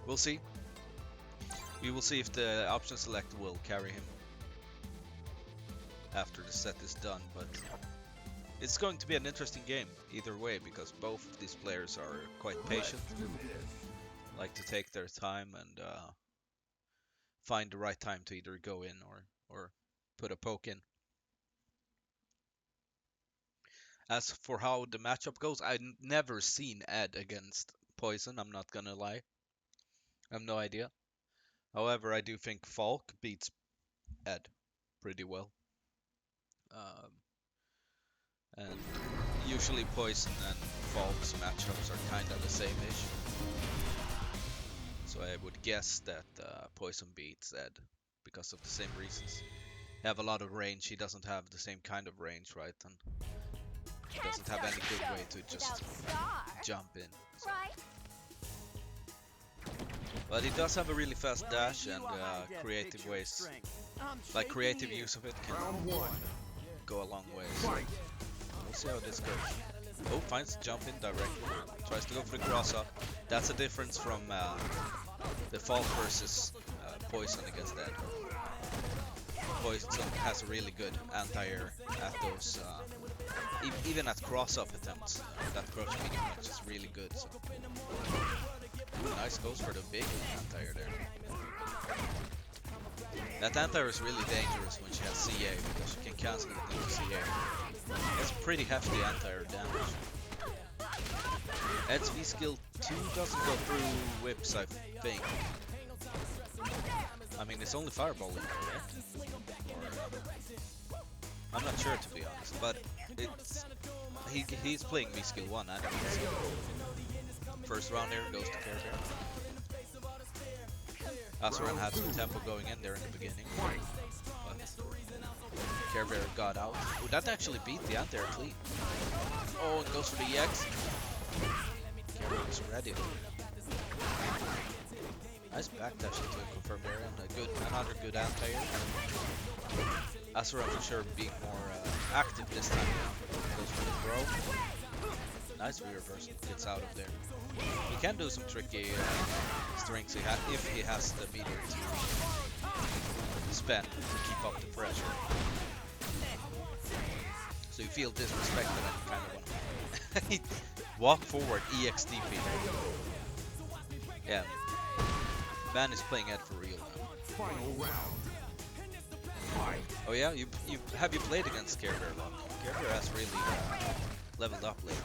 We'll see. We will see if the option select will carry him after the set is done, but it's going to be an interesting game either way because both of these players are quite patient, like to take their time and find the right time to either go in or put a poke in. As for how the matchup goes, I've never seen Ed against Poison, I'm not gonna lie. I have no idea. However, I do think Falk beats Ed pretty well. Um, and usually Poison and Falk's matchups are kind of the same-ish. So I would guess that Poison beats Ed because of the same reasons. He have a lot of range, he doesn't have the same kind of range, right? And he doesn't have any good way to just jump in. So. But he does have a really fast dash and creative ways, like creative use of it can go a long way. So we'll see how this goes. Oh, finds jump in directly, tries to go for the cross up. That's a difference from the Falk versus Poison against that. Poison has a really good anti-air at those, even at cross-up attempts. That crouch medium punch is really good. So. Ooh, nice, goes for the big anti-air there. That anti-air is really dangerous when she has CA because she can cancel it into CA. It's pretty hefty anti-air damage. Ed's V skill 2 doesn't go through whips, I think. I mean, it's only fireballing, right? Or, I'm not sure, to be honest, but it's he's playing V skill 1 and V skill 2. First round here goes to CareBear. Asuran had some tempo going in there in the beginning, but CareBear got out. Oh, that actually beat the anti-air clean. Oh, and goes for the EX. CareBear was ready. Nice backdash into a confirmed area and another good anti-air. Asuran for sure being more active this time. Goes for the throw. Nice reversal, gets out of there. He can do some tricky strings if he has the meter to spend to keep up the pressure. So you feel disrespected and you kind of want to walk forward, EXDP. Yeah, man is playing Ed for real now. Final round. Oh yeah, have you played against CareBear a lot? CareBear has really leveled up lately.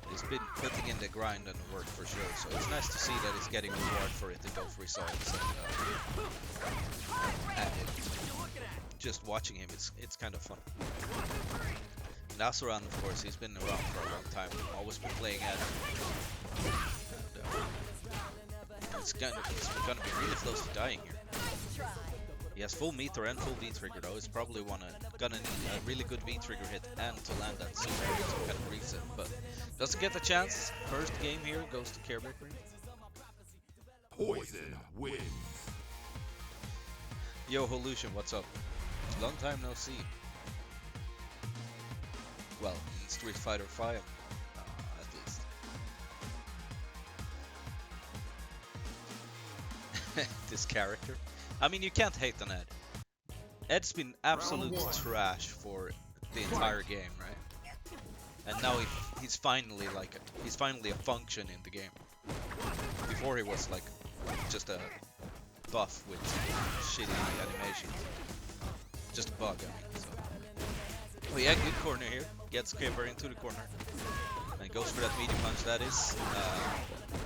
He's been putting in the grind and the work for sure, so it's nice to see that he's getting reward for it in both results and just watching him, it's kind of fun. And Asuran, of course, he's been around for a long time, always been playing Ed. And it's gonna be really close to dying here. He has full meter and full V-trigger though. He's probably gonna need a really good V-trigger hit and to land that super to kind of reset, but doesn't get the chance. First game here goes to CareBearCream. Poison wins. Yo, Holution, what's up? Long time no see. Well, in Street Fighter 5, at least. This character. I mean, you can't hate on Ed. Ed's been absolute trash for the entire game, right? And now he's finally a function in the game. Before he was like just a buff with shitty animations. Just a bug, I mean. So. Oh yeah, good corner here. Gets CareBear into the corner. And goes for that medium punch. That is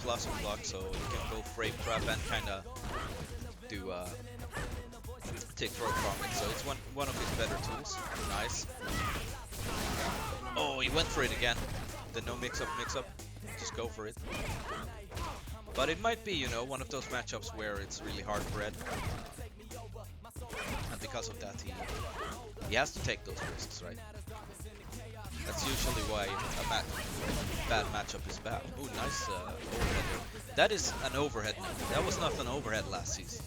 plus one block, so he can go frame trap and kinda do take throw from it, so it's one of his better tools. Nice. Oh, he went for it again. The no mix up, just go for it. But it might be, you know, one of those matchups where it's really hard for Ed, and because of that he has to take those risks, right? That's usually why a bad matchup is bad. Oh, nice overhead there. That is an overhead now. That was not an overhead last season.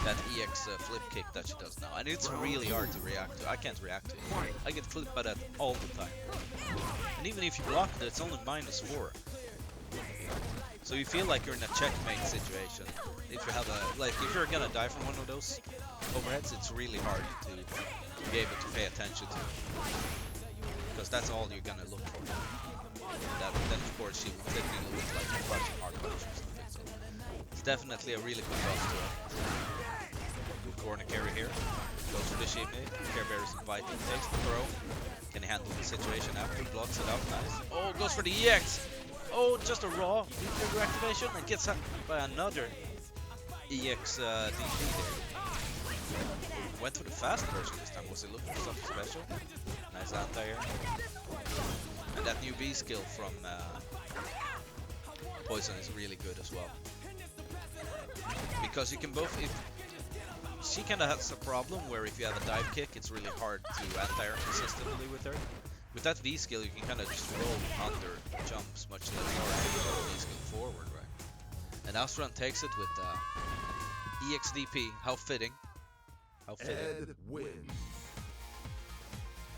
That EX flip kick that she does now, and it's really hard to react to. I can't react to it. I get flipped by that all the time. And even if you block it, it's only -4. So you feel like you're in a checkmate situation. If you have a, like, if you're gonna die from one of those overheads, it's really hard to be able to pay attention to. Because that's all you're gonna look for. Then of course she will typically look like a crushing hard punch or something. So it's definitely a really good buff to it. Good corner carry here. Goes for the shimmy. CareBear is inviting, takes the throw. Can he handle the situation after? Blocks it out, nice. Oh, goes for the EX! Oh, just a raw trigger activation and gets hit by another EX DP there. Went for the fast version this time. Was he looking for something special? Nice anti-air. And that new B skill from Poison is really good as well. Because you can both... She kind of has a problem where if you have a dive kick, it's really hard to anti-air consistently with her. With that V skill, you can kind of just roll under jumps much like you are able to roll V skill forward, right? And Asran takes it with EXDP. How fitting. How fitting. Ed wins.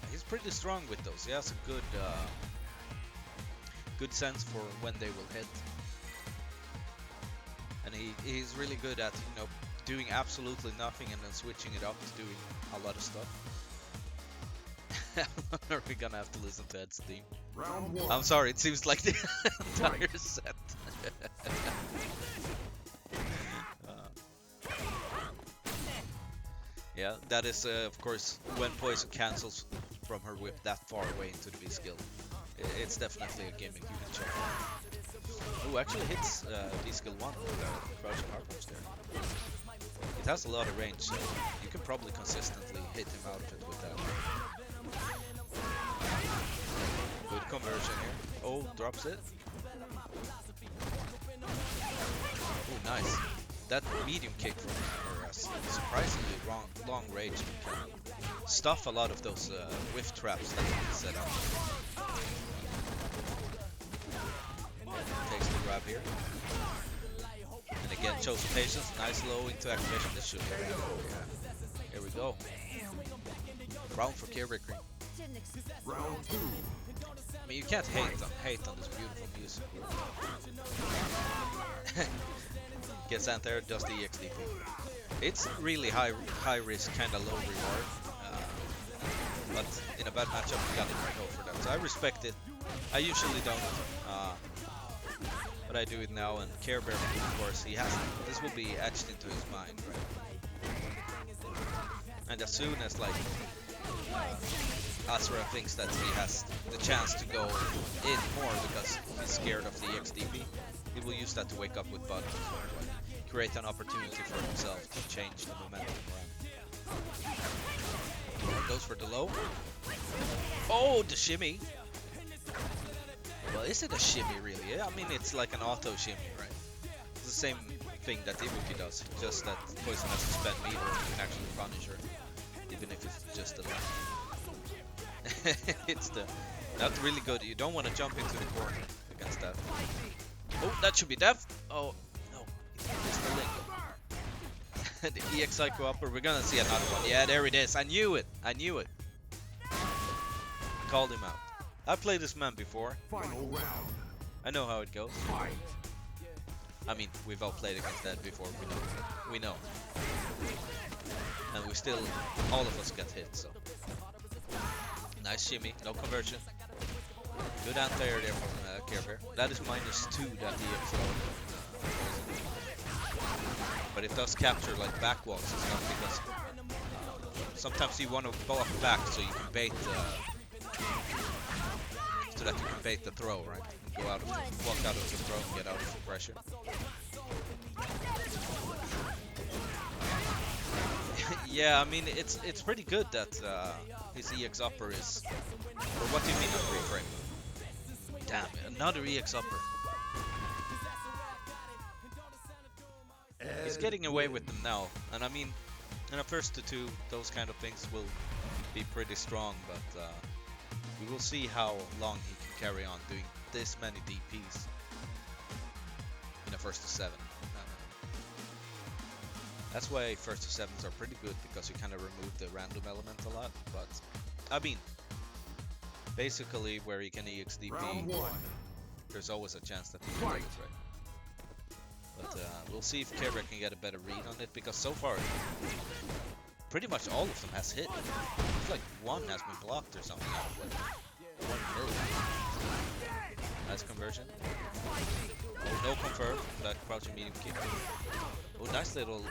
He's pretty strong with those. He has a good, good sense for when they will hit. And he's really good at, you know, doing absolutely nothing and then switching it up to doing a lot of stuff. Are we gonna have to listen to Ed's theme? Round one. I'm sorry, it seems like the entire set. Yeah, that is of course when Poison cancels from her whip that far away into the V skill. It's definitely a gimmick you can check out. Ooh, actually hits V skill 1 with the crouching hard punch there. It has a lot of range, so you can probably consistently hit him out of it with that. Good conversion here. Oh, drops it. Oh, nice. That medium kick from her has surprisingly long range and can stuff a lot of those whiff traps that you can set up. Takes the grab here. And again, shows patience. Nice low into activation. This should be very good. Yeah. Here we go. Round for CareBearCream. Round two. I mean, you can't hate on this beautiful music. Gets out there, does the EXDP. It's really high risk, kind of low reward. But in a bad matchup, you gotta go for that. So I respect it. I usually don't. But I do it now, and CareBear, of course, he has this will be etched into his mind, right? And as soon as like Asura thinks that he has the chance to go in more because he's scared of the XDP, he will use that to wake up with buttons, or like create an opportunity for himself to change the momentum around. Goes for the low. Oh, the shimmy. Well, is it a shimmy really? Yeah, I mean, it's like an auto shimmy, right? It's the same thing that Ibuki does, just that Poison has to spend meter and you can actually punish her, even if it's just a left. It's that's really good. You don't want to jump into the corner against that. Oh, that should be def. Oh, no. It's the link. The EX Psycho Upper. We're gonna see another one. Yeah, there it is. I knew it. I knew it. Called him out. I played this man before. Final round. I know how it goes. Fight. I mean, we've all played against that before. We know. And we still, all of us get hit, so. Nice shimmy, no conversion. Good anti-air there from CareBear. That is -2 that the EX but it does capture like back walks and stuff because sometimes you want to block back so you can bait so that you can bait the throw, right? And go out of the, walk out of the throw and get out of the pressure. Yeah, I mean it's pretty good that his EX upper is. Or what do you mean on reframe? Damn, another EX upper. He's getting away with them now, and I mean, in the first two, those kind of things will be pretty strong, but we will see how long he can carry on doing this many DPs in the first to 7. That's why first to 7s are pretty good, because you kind of remove the random element a lot, but I mean, basically where he can EXDP, there's always a chance that he can do it, right? But we'll see if CareBear can get a better read on it, because so far pretty much all of them has hit. It's like one has been blocked or something out of like 1 million. Nice conversion. Oh, no confirm. That crouching medium kick. Oh, nice little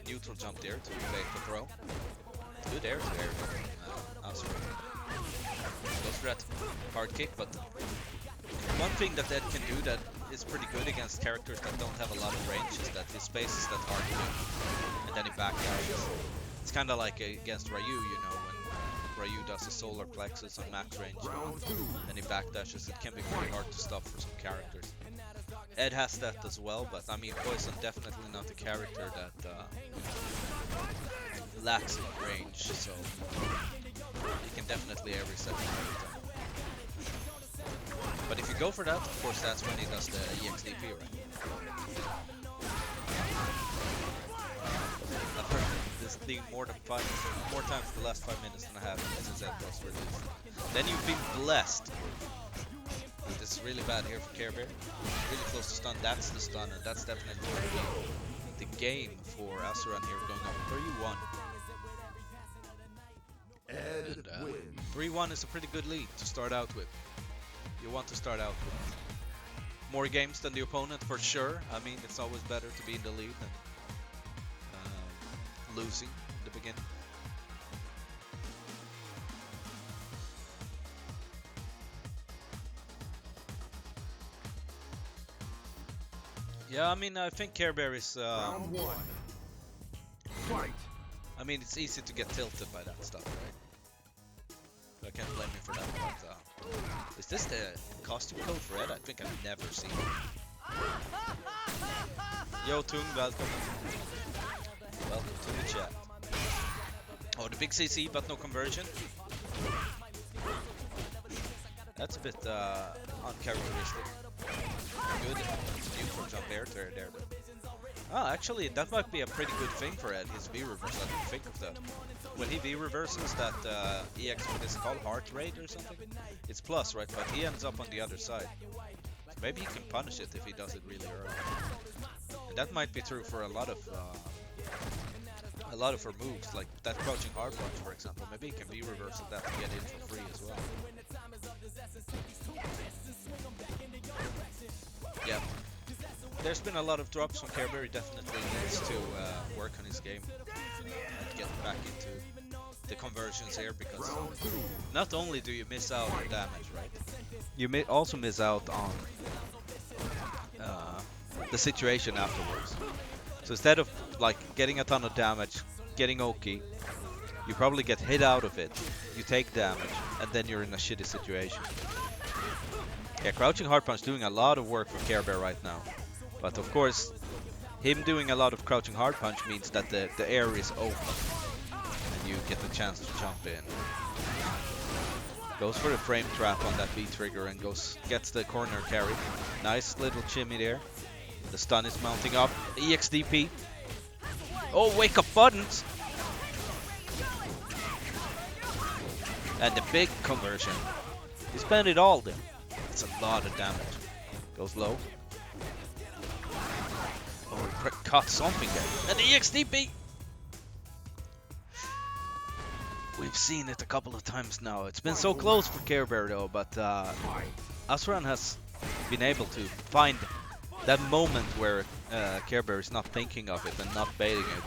neutral jump there to evade the throw. Good air to air. Asuran. Goes for that hard kick, but one thing that Ed can do that is pretty good against characters that don't have a lot of range is that his space is that hard to do, and then he backdashes. It's kind of like against Ryu, you know, when Ryu does his solar plexus on max range and he backdashes. It can be pretty hard to stop for some characters. Ed has that as well, but I mean, Poison definitely not a character that lacks in range, so he can definitely air reset every time. But if you go for that, of course, that's when he does the EXDP, right? I've heard this thing more times the last 5 minutes than I have since Ed was released. Then you've been blessed. This is really bad here for CareBear. Really close to stun. That's the stun, and that's definitely the game for Asuran here, going up 3-1. Ed wins. 3-1 is a pretty good lead to start out with. You want to start out with more games than the opponent, for sure. I mean, it's always better to be in the lead than losing in the beginning. Yeah, I mean, I think CareBear is. Round 1. Fight. I mean, it's easy to get tilted by that stuff, right? So I can't blame him for that. But, is this the costume code for Ed? I think I've never seen it. Yo, Tung, welcome. Welcome to the chat. Oh, the big CC, but no conversion. That's a bit uncharacteristic. Good neutral jump air to air there, but oh, actually, that might be a pretty good thing for Ed, his V-reverse. I didn't think of that. When he V-reverses that EX, what is it called? Heart rate or something? It's plus, right? But he ends up on the other side. So maybe he can punish it if he does it really early. And that might be true for a lot of her moves, like that crouching hard punch, for example. Maybe he can V-reverse that to get in for free as well. Yeah. There's been a lot of drops from CareBear. He definitely needs to work on his game and get back into the conversions here, because not only do you miss out on damage, right? You may also miss out on the situation afterwards. So instead of like getting a ton of damage, getting Oki, you probably get hit out of it, you take damage, and then you're in a shitty situation. Yeah, crouching hard punch doing a lot of work for CareBear right now. But of course, him doing a lot of crouching hard punch means that the air is open and you get the chance to jump in. Goes for the frame trap on that B trigger and gets the corner carry. Nice little shimmy there. The stun is mounting up. EXDP. Oh, wake up buttons! And the big conversion. He spent it all there. It's a lot of damage. Goes low. Oh, he caught something there. And the EXDP! We've seen it a couple of times now. It's been so close for CareBear though, but Asuran has been able to find that moment where CareBear is not thinking of it and not baiting it.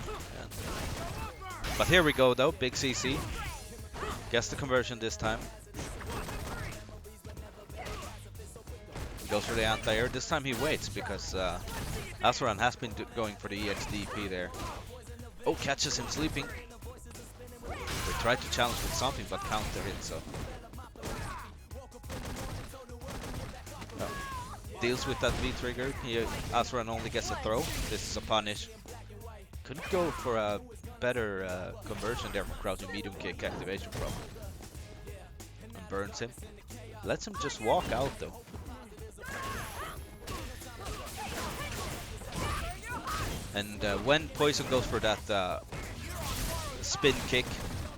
But here we go though, big CC. Gets the conversion this time. He goes for the anti-air. This time he waits because Asuran has been going for the EXDP there. Oh, catches him sleeping. They tried to challenge with something but counter hit, so. Deals with that V-trigger. Asuran only gets a throw. This is a punish. Couldn't go for a better conversion there from crouching medium kick activation problem. And burns him. Lets him just walk out though. And when Poison goes for that spin kick,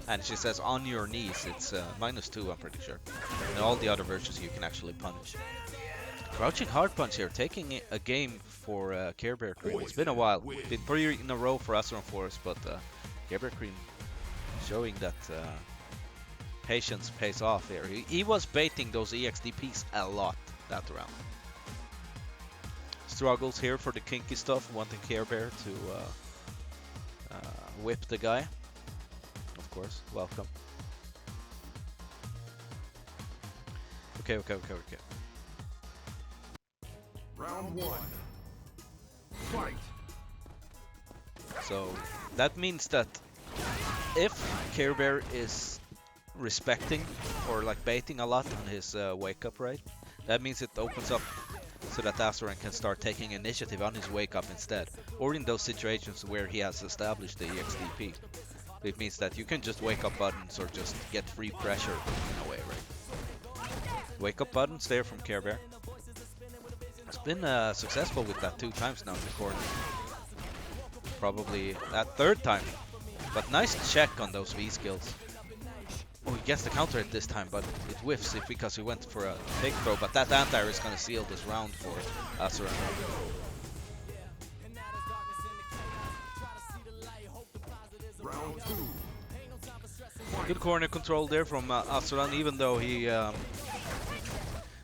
and she says on your knees, it's -2, I'm pretty sure. And all the other versions you can actually punish. Crouching hard punch here, taking a game for CareBearCream. It's been a while. Been 3 in a row for AsuranForce, but CareBearCream showing that patience pays off here. He was baiting those EXDPs a lot that round. Struggles here for the kinky stuff, wanting CareBear to whip the guy. Of course, welcome. Okay. Round 1. Fight. So that means that if CareBear is respecting or like baiting a lot on his wake up, right? That means it opens up so that Asuran can start taking initiative on his wake up instead, or in those situations where he has established the EXDP. It means that you can just wake up buttons or just get free pressure in a way, right? Wake up buttons there from CareBear. It's been successful with that 2 times now in the corner. Probably that 3rd time. But nice check on those V skills. Oh, he gets the counter at this time, but it whiffs it because he went for a big throw. But that anti-air is going to seal this round for Asuran. Round 2. Good corner control there from Asuran, even though he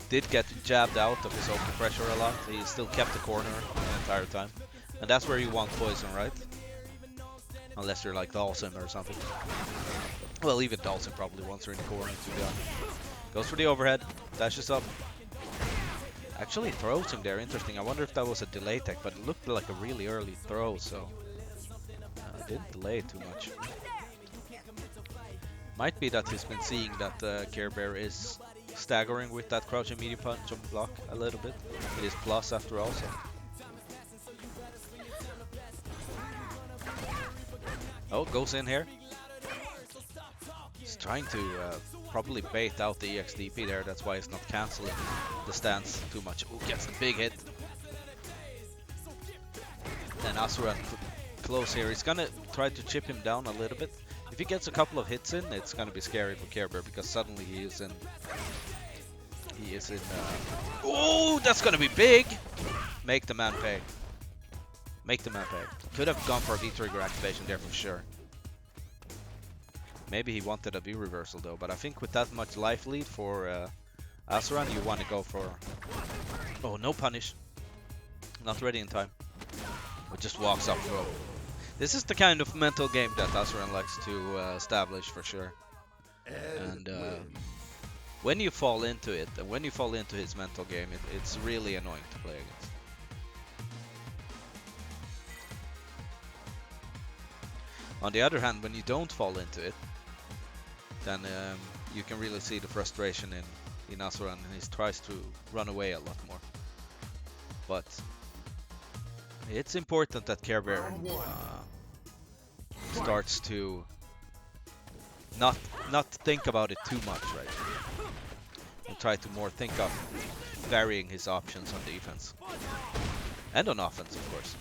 did get jabbed out of his open pressure a lot. He still kept the corner the entire time. And that's where you want poison, right? Unless you're like Dawson or something. Well, even Dawson probably wants her in the corner, to be honest. Goes for the overhead, dashes up. Actually throws him there, interesting. I wonder if that was a delay tech, but it looked like a really early throw, so... didn't delay too much. Might be that he's been seeing that CareBear is staggering with that crouching medium punch on block a little bit. It is plus after all, so... Oh, goes in here. He's trying to probably bait out the EXDP there, that's why he's not cancelling the stance too much. Oh, gets the big hit. Then Asuran close here. He's gonna try to chip him down a little bit. If he gets a couple of hits in, it's gonna be scary for CareBear because suddenly he is in... Oh, that's gonna be big! Make the man pay. Make the man pay. Could have gone for a V-trigger activation there for sure. Maybe he wanted a V-reversal though, but I think with that much life lead for Asuran, you want to go for... Oh, no punish. Not ready in time. It just walks up throw. This is the kind of mental game that Asuran likes to establish for sure. And when you fall into it, and when you fall into his mental game, it's really annoying to play against. On the other hand, when you don't fall into it, then you can really see the frustration in Asuran, and he tries to run away a lot more. But it's important that CareBear starts to not think about it too much, right? And try to more think of varying his options on defense. And on offense, of course.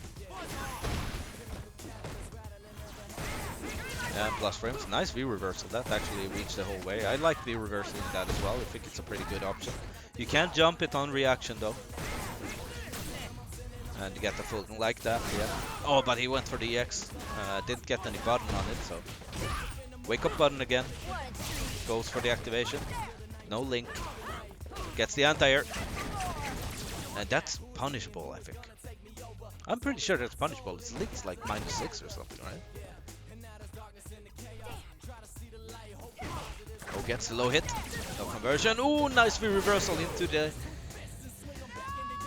And plus frames, nice V reversal. That actually reached the whole way. I like V reversal in that as well. I think it's a pretty good option. You can't jump it on reaction though. And you get the full like that, yeah. Oh, but he went for the EX. Didn't get any button on it, so. Wake up button again. Goes for the activation. No link. Gets the anti-air. And that's punishable, I think. I'm pretty sure that's punishable. It's linked like -6 or something, right? Oh, gets the low hit. No conversion. Oh, nice V reversal into the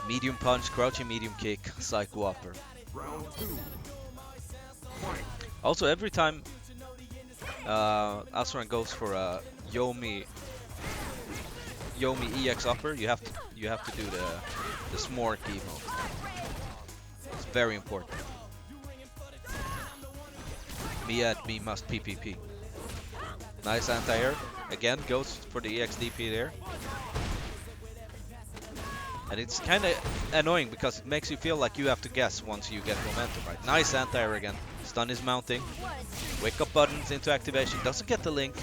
medium punch, crouching medium kick, Psycho Whopper. Round 2. Also, every time Asuran goes for a Yomi EX upper, you have to do the Smork emote. It's very important. Me must PPP. Nice anti-air. Again, goes for the EXDP there. And it's kind of annoying because it makes you feel like you have to guess once you get momentum, right? Nice anti-air again. Stun is mounting. Wake up buttons into activation. Doesn't get the link.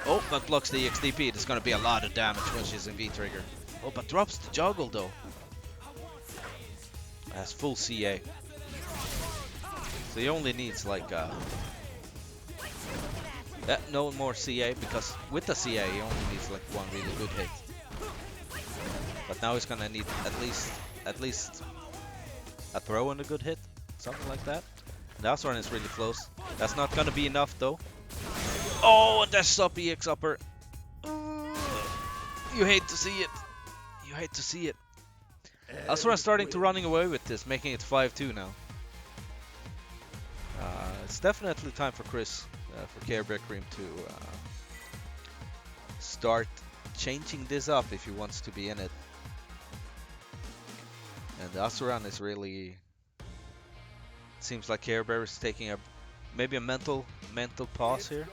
Oh, but blocks the EXDP. There's going to be a lot of damage when she's in V-trigger. Oh, but drops the juggle though. Has full CA. So he only needs like no more CA, because with the CA he only needs like one really good hit. But now he's gonna need at least a throw and a good hit, something like that. The last one is really close. That's not gonna be enough though. Oh, and that's up EX upper. You hate to see it. You hate to see it. Asuran starting to running away with this, making it 5-2 now. It's definitely time for Chris, for CareBearCream to start changing this up if he wants to be in it. And Asuran is really... Seems like CareBear is taking maybe a mental pause here.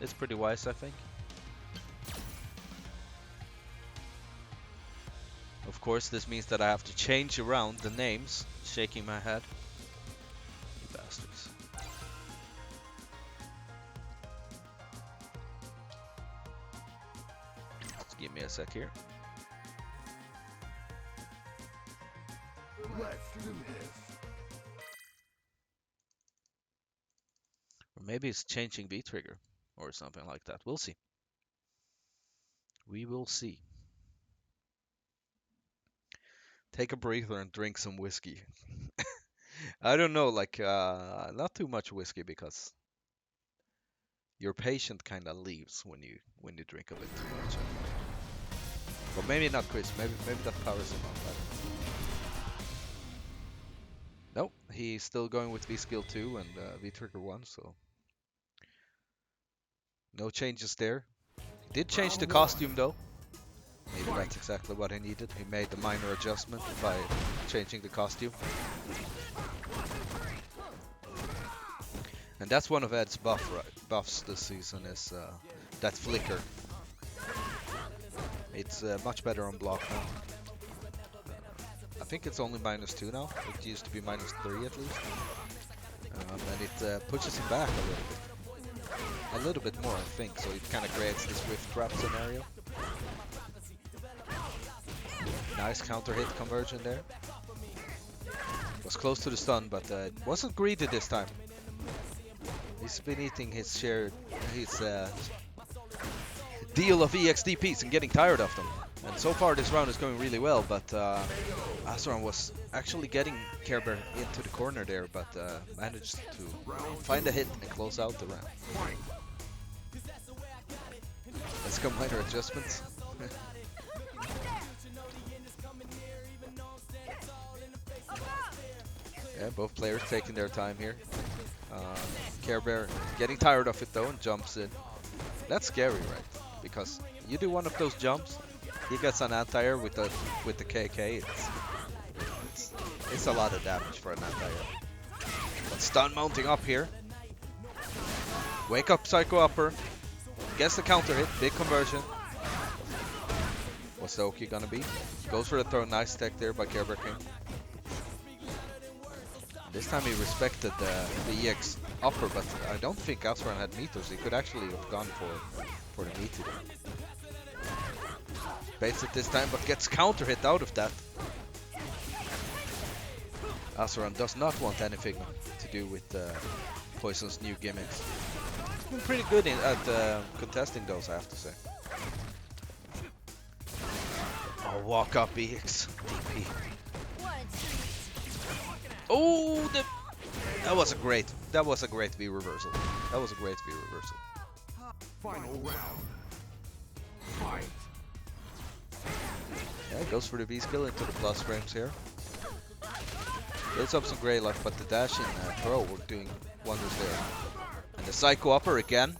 It's pretty wise, I think. Of course, this means that I have to change around the names. Shaking my head. You bastards. Just give me a sec here. Let's do this. Or maybe it's changing V-trigger or something like that. We'll see. We will see. Take a breather and drink some whiskey. I don't know, like, not too much whiskey, because your patient kind of leaves when you drink a bit too much. Or maybe not Chris, maybe that powers him up. Nope, he's still going with V-skill 2 and V-trigger 1, so no changes there. He did change the costume though. Maybe that's exactly what he needed. He made a minor adjustment by changing the costume. And that's one of Ed's buffs this season, is that flicker. It's much better on block now. I think it's only -2 now. It used to be -3 at least. And it pushes him back a little bit. A little bit more, I think, so it kind of creates this whiff trap scenario. Nice counter hit conversion there. Was close to the stun, but it wasn't greedy this time. He's been eating his share, his deal of EXDPs and getting tired of them. And so far this round is going really well, but Asuran was actually getting CareBear into the corner there, but managed to find a hit and close out the round. Let's go minor adjustments. Yeah, both players taking their time here. CareBear getting tired of it though and jumps in. That's scary, right? Because you do one of those jumps, he gets an anti-air with the KK. It's a lot of damage for an anti-air. But stun mounting up here. Wake up Psycho Upper. Gets the counter hit. Big conversion. What's the Oki gonna be? Goes for the throw. Nice tech there by CareBearCream. This time he respected the EX upper, but I don't think Asuran had meters. He could actually have gone for the meter. Baits it this time, but gets counter hit out of that. Asuran does not want anything to do with Poison's new gimmicks. He's been pretty good at contesting those, I have to say. Oh, walk up EX DP. Oh, that was a great V reversal. That was a great V reversal. Final round. Fight. Yeah, goes for the V skill into the plus frames here. Builds up some gray life, but the dash and throw were doing wonders there. And the Psycho Upper again.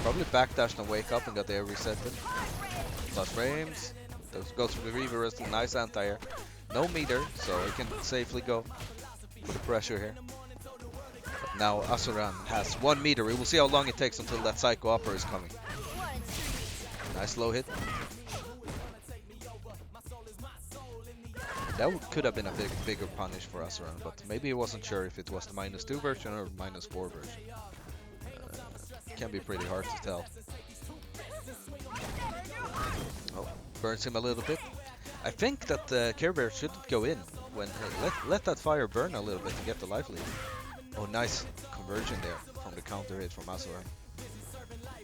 Probably backdashed and wake up and got the air resetted. Plus frames. Goes for the V reversal. Nice anti-air. No meter, so he can safely go for the pressure here. But now Asuran has 1 meter. We will see how long it takes until that Psycho Upper is coming. Nice low hit. That could have been a bigger punish for Asuran, but maybe he wasn't sure if it was the -2 version or -4 version. It can be pretty hard to tell. Oh, burns him a little bit. I think that Care Bear shouldn't go in when let that fire burn a little bit to get the life lead. Oh, nice conversion there from the counter hit from Asuran.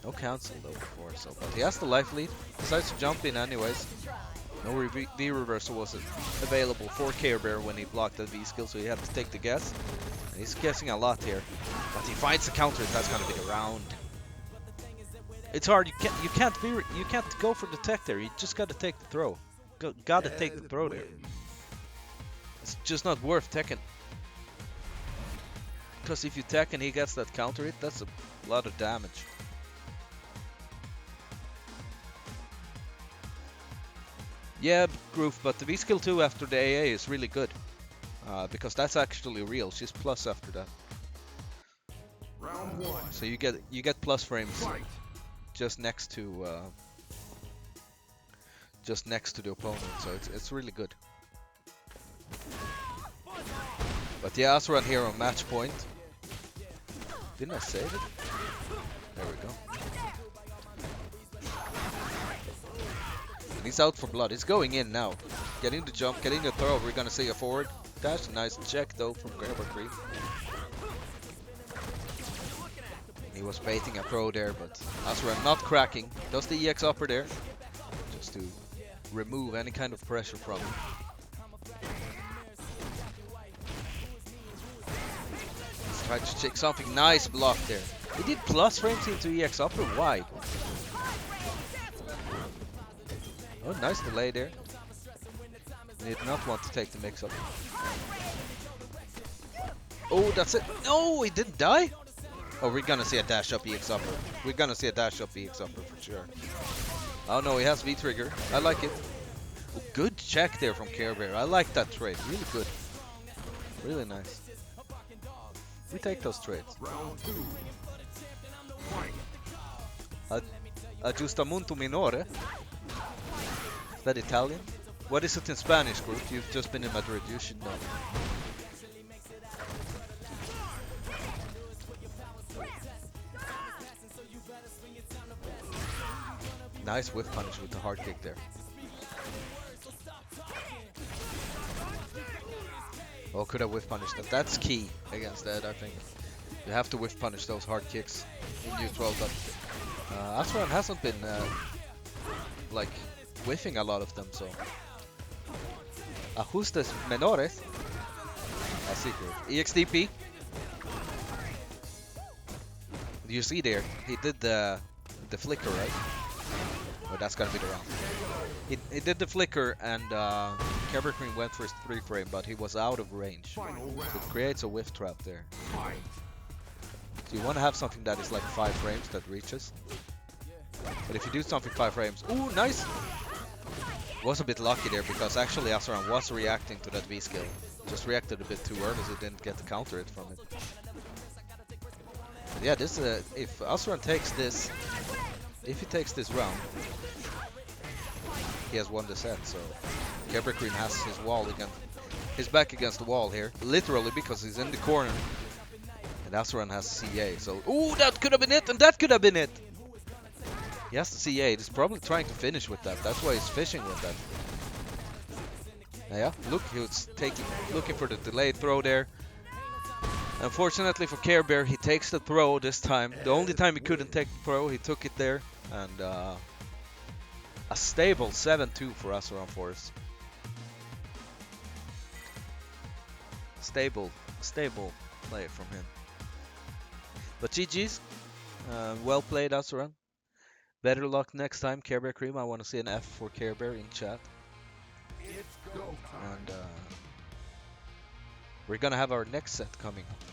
No cancel though before, so but he has the life lead. Decides to jump in anyways. No V reversal was available for Care Bear when he blocked that V skill, so he had to take the guess. And he's guessing a lot here, but he finds the counter. That's gonna be the round. It's hard. You can't go for the tech there. You just gotta take the throw. Gotta take the throw there. It's just not worth teching. Because if you tech and he gets that counter hit, that's a lot of damage. Yeah, Groove, but the V skill 2 after the AA is really good. Because that's actually real. She's plus after that. Round 1. So you get plus frames Fight. just next to the opponent. So it's really good. But yeah, Asuran here on match point. Didn't I save it? There we go. And he's out for blood. He's going in now. Getting the jump, getting the throw. We're gonna see a forward dash. Nice check though from CareBearCream. He was baiting a throw there, but Asuran not cracking. Does the EX upper there, just to remove any kind of pressure from him. Let's try to check something. Nice block there. He did plus frames into EX upper wide. Oh, nice delay there. He did not want to take the mix up. Oh, that's it. No, he didn't die. Oh, we're gonna see a dash up EX upper. We're gonna see a dash up EX upper for sure. Oh no, he has V trigger. I like it. Oh, good check there from Care Bear. I like that trade. Really good. Really nice. We take those trades. Round 2. Fight. Aggiustamento minore. Is that Italian? What is it in Spanish, Group? You've just been in Madrid. You should know. Nice whiff punish with the hard kick there. Oh, could have whiff punished that. That's key against that, I think. You have to whiff punish those hard kicks in neutral, but Asuran hasn't been like whiffing a lot of them, so ajustes menores. Así que EXDP. You see there, he did the flicker, right? Oh, that's gonna be the round. He did the flicker, and CareBearCream went for his 3 frame, but he was out of range. So it creates a whiff trap there. So you want to have something that is like 5 frames that reaches. But if you do something 5 frames, ooh, nice! Was a bit lucky there because actually Asuran was reacting to that V skill. Just reacted a bit too early, so he didn't get the counter hit from it. But yeah, this if Asuran takes this, if he takes this round, he has won the set. So CareBearCream has his wall against, his back against the wall here, literally because he's in the corner, and Asuran has CA. So ooh, that could have been it, and that could have been it. He has the CA. He's probably trying to finish with that. That's why he's fishing with that. Yeah, look, he was looking for the delayed throw there. Unfortunately for Care Bear, he takes the throw this time. The only time he couldn't take the throw, he took it there. And a stable 7-2 for AsuranForce. Stable play from him. But GG's. Well played, Asuran. Better luck next time, CareBearCream. I want to see an F for Care Bear in chat. It's go time. And we're gonna have our next set coming up.